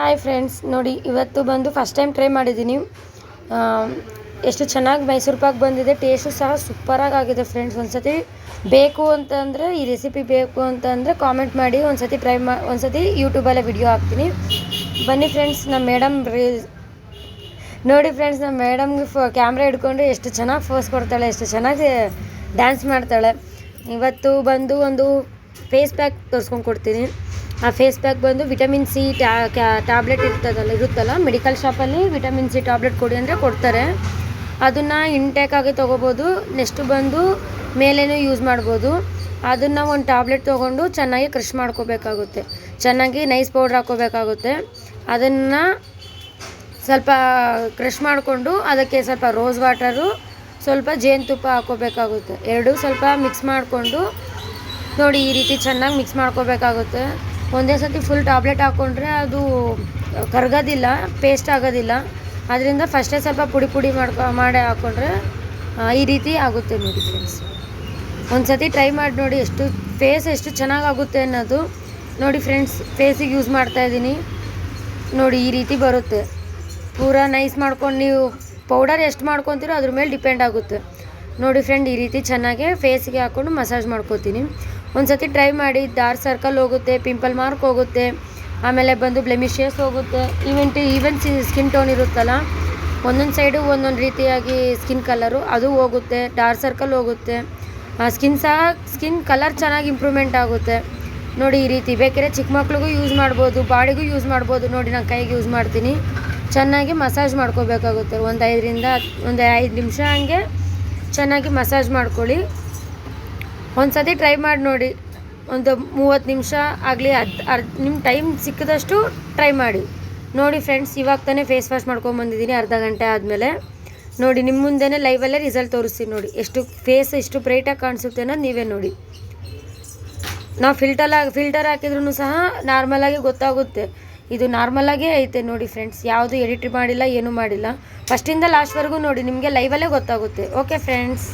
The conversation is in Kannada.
ಹಾಯ್ ಫ್ರೆಂಡ್ಸ್, ನೋಡಿ ಇವತ್ತು ಬಂದು ಫಸ್ಟ್ ಟೈಮ್ ಟ್ರೈ ಮಾಡಿದ್ದೀನಿ. ಎಷ್ಟು ಚೆನ್ನಾಗಿ ಮೈಸೂರು ಪಾಕ್ ಬಂದಿದೆ. ಟೇಸ್ಟು ಸಹ ಸೂಪರಾಗಿ ಆಗಿದೆ ಫ್ರೆಂಡ್ಸ್. ಒಂದ್ಸತಿ ಬೇಕು ಅಂತಂದರೆ ಈ ರೆಸಿಪಿ ಬೇಕು ಅಂತಂದರೆ ಕಾಮೆಂಟ್ ಮಾಡಿ. ಒಂದ್ಸತಿ ಯೂಟ್ಯೂಬಲ್ಲೇ ವಿಡಿಯೋ ಹಾಕ್ತೀನಿ. ಬನ್ನಿ ಫ್ರೆಂಡ್ಸ್. ನಮ್ಮ ಮೇಡಮ್ ನೋಡಿ ಫ್ರೆಂಡ್ಸ್, ನಮ್ಮ ಮೇಡಮ್ಗೆ ಕ್ಯಾಮ್ರಾ ಹಿಡ್ಕೊಂಡು ಎಷ್ಟು ಚೆನ್ನಾಗಿ ಫೋಸ್ ಕೊಡ್ತಾಳೆ, ಎಷ್ಟು ಚೆನ್ನಾಗಿ ಡ್ಯಾನ್ಸ್ ಮಾಡ್ತಾಳೆ. ಇವತ್ತು ಬಂದು ಒಂದು ಫೇಸ್ ಪ್ಯಾಕ್ ತೋರಿಸ್ಕೊಂಡು ಕೊಡ್ತೀನಿ. ಆ ಫೇಸ್ ಪ್ಯಾಕ್ ಬಂದು ವಿಟಮಿನ್ ಸಿ ಟ್ಯಾಬ್ಲೆಟ್ ಇರುತ್ತಲ್ಲ ಮೆಡಿಕಲ್ ಶಾಪಲ್ಲಿ ವಿಟಮಿನ್ ಸಿ ಟ್ಯಾಬ್ಲೆಟ್ ಕೊಡಿ ಅಂದರೆ ಕೊಡ್ತಾರೆ. ಅದನ್ನು ಇಂಟೇಕಾಗಿ ತೊಗೋಬೋದು. ನೆಕ್ಸ್ಟ್ ಬಂದು ಮೇಲೇನೂ ಯೂಸ್ ಮಾಡ್ಬೋದು. ಅದನ್ನು ಒಂದು ಟ್ಯಾಬ್ಲೆಟ್ ತೊಗೊಂಡು ಚೆನ್ನಾಗಿ ಕ್ರಷ್ ಮಾಡ್ಕೋಬೇಕಾಗುತ್ತೆ. ಚೆನ್ನಾಗಿ ನೈಸ್ ಪೌಡ್ರ್ ಹಾಕ್ಕೋಬೇಕಾಗುತ್ತೆ. ಅದನ್ನು ಸ್ವಲ್ಪ ಕ್ರಷ್ ಮಾಡಿಕೊಂಡು ಅದಕ್ಕೆ ಸ್ವಲ್ಪ ರೋಸ್ ವಾಟರು, ಸ್ವಲ್ಪ ಜೇನುತುಪ್ಪ ಹಾಕ್ಕೋಬೇಕಾಗುತ್ತೆ. ಎರಡೂ ಸ್ವಲ್ಪ ಮಿಕ್ಸ್ ಮಾಡಿಕೊಂಡು ನೋಡಿ ಈ ರೀತಿ ಚೆನ್ನಾಗಿ ಮಿಕ್ಸ್ ಮಾಡ್ಕೋಬೇಕಾಗುತ್ತೆ. ಒಂದೇ ಸತಿ ಫುಲ್ ಟ್ಯಾಬ್ಲೆಟ್ ಹಾಕ್ಕೊಂಡ್ರೆ ಅದು ಕರಗೋದಿಲ್ಲ, ಪೇಸ್ಟ್ ಆಗೋದಿಲ್ಲ. ಅದರಿಂದ ಫಸ್ಟೇ ಸ್ವಲ್ಪ ಪುಡಿ ಮಾಡಿ ಹಾಕ್ಕೊಂಡ್ರೆ ಈ ರೀತಿ ಆಗುತ್ತೆ ನೋಡಿ ಫ್ರೆಂಡ್ಸ್. ಒಂದು ಸತಿ ಟ್ರೈ ಮಾಡಿ ನೋಡಿ ಎಷ್ಟು ಚೆನ್ನಾಗಾಗುತ್ತೆ ಅನ್ನೋದು. ನೋಡಿ ಫ್ರೆಂಡ್ಸ್, ಫೇಸಿಗೆ ಯೂಸ್ ಮಾಡ್ತಾಯಿದ್ದೀನಿ. ನೋಡಿ ಈ ರೀತಿ ಬರುತ್ತೆ. ಪೂರಾ ನೈಸ್ ಮಾಡ್ಕೊಂಡು ನೀವು ಪೌಡರ್ ಎಷ್ಟು ಮಾಡ್ಕೊತೀರೋ ಅದ್ರ ಮೇಲೆ ಡಿಪೆಂಡ್ ಆಗುತ್ತೆ. ನೋಡಿ ಫ್ರೆಂಡ್, ಈ ರೀತಿ ಚೆನ್ನಾಗಿ ಫೇಸಿಗೆ ಹಾಕ್ಕೊಂಡು ಮಸಾಜ್ ಮಾಡ್ಕೋತೀನಿ. ಒಂದು ಸತಿ ಟ್ರೈ ಮಾಡಿ. ಡಾರ್ಕ್ ಸರ್ಕಲ್ ಹೋಗುತ್ತೆ, ಪಿಂಪಲ್ ಮಾರ್ಕ್ ಹೋಗುತ್ತೆ, ಆಮೇಲೆ ಬಂದು ಬ್ಲೆಮಿಷಿಯಸ್ ಹೋಗುತ್ತೆ. ಈವನ್ ಸ್ಕಿನ್ ಟೋನ್ ಇರುತ್ತಲ್ಲ, ಒಂದೊಂದು ಸೈಡು ಒಂದೊಂದು ರೀತಿಯಾಗಿ ಸ್ಕಿನ್ ಕಲರು ಅದು ಹೋಗುತ್ತೆ. ಡಾರ್ಕ್ ಸರ್ಕಲ್ ಹೋಗುತ್ತೆ. ಸ್ಕಿನ್ ಕಲರ್ ಚೆನ್ನಾಗಿ ಇಂಪ್ರೂವ್ಮೆಂಟ್ ಆಗುತ್ತೆ. ನೋಡಿ ಈ ರೀತಿ ಬೇಕಾದ್ರೆ ಚಿಕ್ಕ ಮಕ್ಳಿಗೂ ಯೂಸ್ ಮಾಡ್ಬೋದು, ಬಾಡಿಗೂ ಯೂಸ್ ಮಾಡ್ಬೋದು. ನೋಡಿ ನಾನು ಕೈಗೆ ಯೂಸ್ ಮಾಡ್ತೀನಿ. ಚೆನ್ನಾಗಿ ಮಸಾಜ್ ಮಾಡ್ಕೋಬೇಕಾಗುತ್ತೆ. ಒಂದು 5 ನಿಮಿಷ ಹಂಗೆ ಚೆನ್ನಾಗಿ ಮಸಾಜ್ ಮಾಡ್ಕೊಳ್ಳಿ. ಒಂದು ಸತಿ ಟ್ರೈ ಮಾಡಿ ನೋಡಿ. ಒಂದು 30 ನಿಮಿಷ ಆಗಲಿ, ನಿಮ್ಮ ಟೈಮ್ ಸಿಕ್ಕಿದಷ್ಟು ಟ್ರೈ ಮಾಡಿ ನೋಡಿ ಫ್ರೆಂಡ್ಸ್. ಇವಾಗ ತಾನೇ ಫೇಸ್ ವಾಶ್ ಮಾಡ್ಕೊಂಬಂದಿದ್ದೀನಿ ಅರ್ಧ ಗಂಟೆ ಆದಮೇಲೆ. ನೋಡಿ ನಿಮ್ಮ ಮುಂದೆನೇ ಲೈವಲ್ಲೇ ರಿಸಲ್ಟ್ ತೋರಿಸ್ತೀನಿ. ನೋಡಿ ಫೇಸ್ ಎಷ್ಟು ಬ್ರೈಟಾಗಿ ಕಾಣಿಸುತ್ತೆ ಅನ್ನೋದು ನೀವೇ ನೋಡಿ. ನಾವು ಫಿಲ್ಟರ್ ಹಾಕಿದ್ರೂ ಸಹ ನಾರ್ಮಲಾಗಿ ಗೊತ್ತಾಗುತ್ತೆ. ಇದು ನಾರ್ಮಲಾಗೇ ಐತೆ ನೋಡಿ ಫ್ರೆಂಡ್ಸ್. ಯಾವುದು ಎಡಿಟ್ ಮಾಡಿಲ್ಲ, ಏನೂ ಮಾಡಿಲ್ಲ. ಫಸ್ಟಿಂದ ಲಾಸ್ಟ್ವರೆಗೂ ನೋಡಿ, ನಿಮಗೆ ಲೈವಲ್ಲೇ ಗೊತ್ತಾಗುತ್ತೆ. Okay friends.